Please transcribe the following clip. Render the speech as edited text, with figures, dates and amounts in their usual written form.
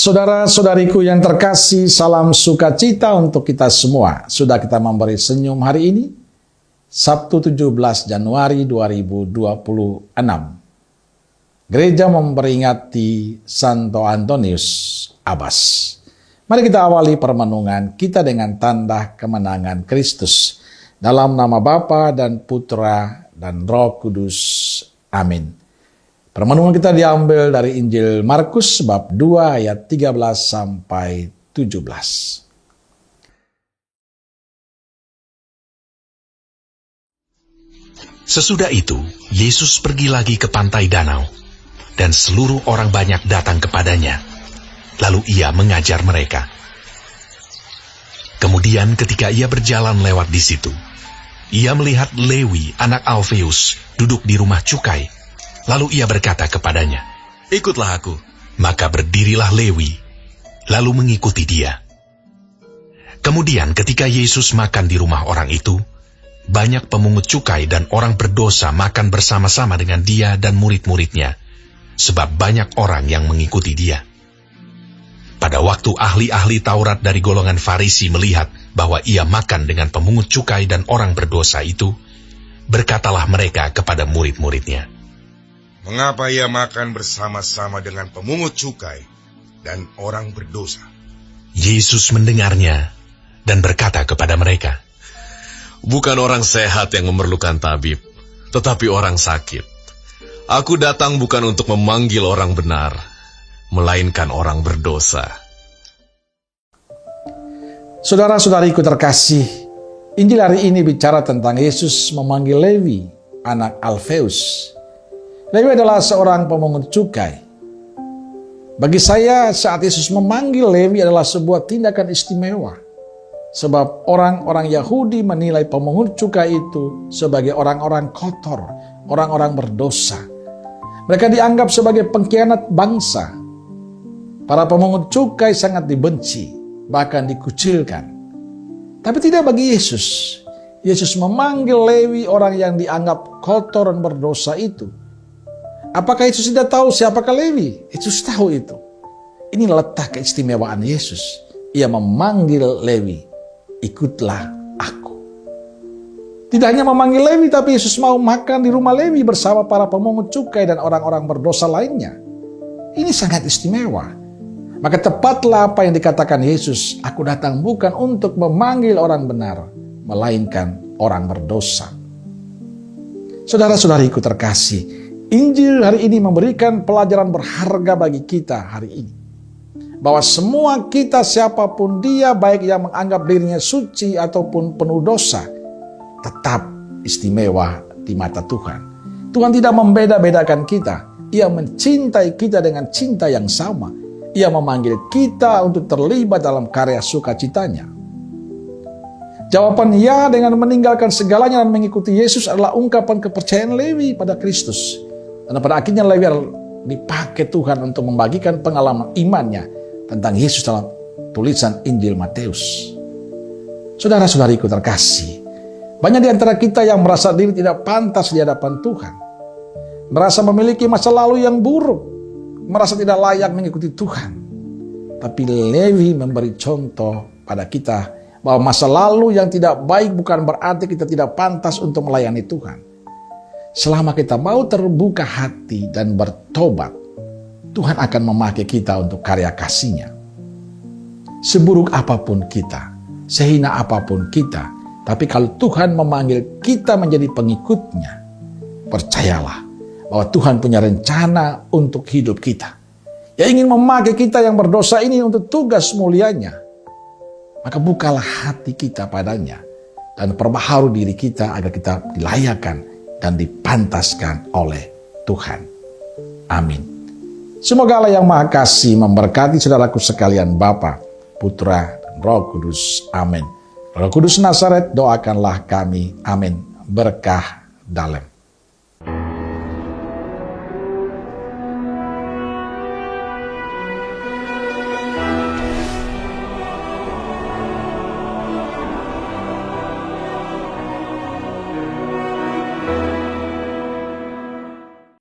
Saudara-saudariku yang terkasih, salam sukacita untuk kita semua. Sudah kita memberi senyum hari ini, Sabtu 17 Januari 2026. Gereja memperingati Santo Antonius Abbas. Mari kita awali permenungan kita dengan tanda kemenangan Kristus. Dalam nama Bapa dan Putra dan Roh Kudus. Amin. Permenungan kita diambil dari Injil Markus bab 2 ayat 13 sampai 17. Sesudah itu, Yesus pergi lagi ke pantai danau, dan seluruh orang banyak datang kepadanya. Lalu ia mengajar mereka. Kemudian ketika ia berjalan lewat di situ, ia melihat Lewi, anak Alfeus, duduk di rumah cukai. Lalu ia berkata kepadanya, "Ikutlah aku." Maka berdirilah Lewi, lalu mengikuti dia. Kemudian ketika Yesus makan di rumah orang itu, banyak pemungut cukai dan orang berdosa makan bersama-sama dengan dia dan murid-muridnya, sebab banyak orang yang mengikuti dia. Pada waktu ahli-ahli Taurat dari golongan Farisi melihat bahwa ia makan dengan pemungut cukai dan orang berdosa itu, berkatalah mereka kepada murid-muridnya, "Mengapa ia makan bersama-sama dengan pemungut cukai dan orang berdosa?" Yesus mendengarnya dan berkata kepada mereka, "Bukan orang sehat yang memerlukan tabib, tetapi orang sakit. Aku datang bukan untuk memanggil orang benar, melainkan orang berdosa." Saudara-saudariku terkasih, Injil hari ini bicara tentang Yesus memanggil Lewi, anak Alfeus. Lewi adalah seorang pemungut cukai. Bagi saya, saat Yesus memanggil Lewi adalah sebuah tindakan istimewa. Sebab orang-orang Yahudi menilai pemungut cukai itu sebagai orang-orang kotor, orang-orang berdosa. Mereka dianggap sebagai pengkhianat bangsa. Para pemungut cukai sangat dibenci, bahkan dikucilkan. Tapi tidak bagi Yesus. Yesus memanggil Lewi, orang yang dianggap kotor dan berdosa itu. Apakah Yesus tidak tahu siapakah Lewi? Yesus tahu itu. Ini letak keistimewaan Yesus. Ia memanggil Lewi, "Ikutlah aku." Tidak hanya memanggil Lewi, tapi Yesus mau makan di rumah Lewi bersama para pemungut cukai dan orang-orang berdosa lainnya. Ini sangat istimewa. Maka tepatlah apa yang dikatakan Yesus, "Aku datang bukan untuk memanggil orang benar, melainkan orang berdosa." Saudara-saudariku terkasih, Injil hari ini memberikan pelajaran berharga bagi kita hari ini. Bahwa semua kita, siapapun dia, baik yang menganggap dirinya suci ataupun penuh dosa, tetap istimewa di mata Tuhan. Tuhan tidak membeda-bedakan kita. Ia mencintai kita dengan cinta yang sama. Ia memanggil kita untuk terlibat dalam karya sukacitanya. Jawaban ya dengan meninggalkan segalanya dan mengikuti Yesus adalah ungkapan kepercayaan Lewi pada Kristus. Dan pada akhirnya Lewi dipakai Tuhan untuk membagikan pengalaman imannya tentang Yesus dalam tulisan Injil Matius. Saudara-saudariku terkasih, banyak di antara kita yang merasa diri tidak pantas di hadapan Tuhan. Merasa memiliki masa lalu yang buruk, merasa tidak layak mengikuti Tuhan. Tapi Lewi memberi contoh pada kita bahwa masa lalu yang tidak baik bukan berarti kita tidak pantas untuk melayani Tuhan. Selama kita mau terbuka hati dan bertobat, Tuhan akan memakai kita untuk karya kasih-Nya. Seburuk apapun kita, sehina apapun kita, tapi kalau Tuhan memanggil kita menjadi pengikut-Nya, percayalah bahwa Tuhan punya rencana untuk hidup kita. Ia ingin memakai kita yang berdosa ini untuk tugas mulia-Nya. Maka bukalah hati kita padanya dan perbaharui diri kita agar kita dilayakkan dan dipantaskan oleh Tuhan. Amin. Semoga Allah yang Maha Kasih memberkati saudaraku sekalian, Bapa, Putra, dan Roh Kudus. Amin. Roh Kudus Nazaret, doakanlah kami. Amin. Berkah dalam.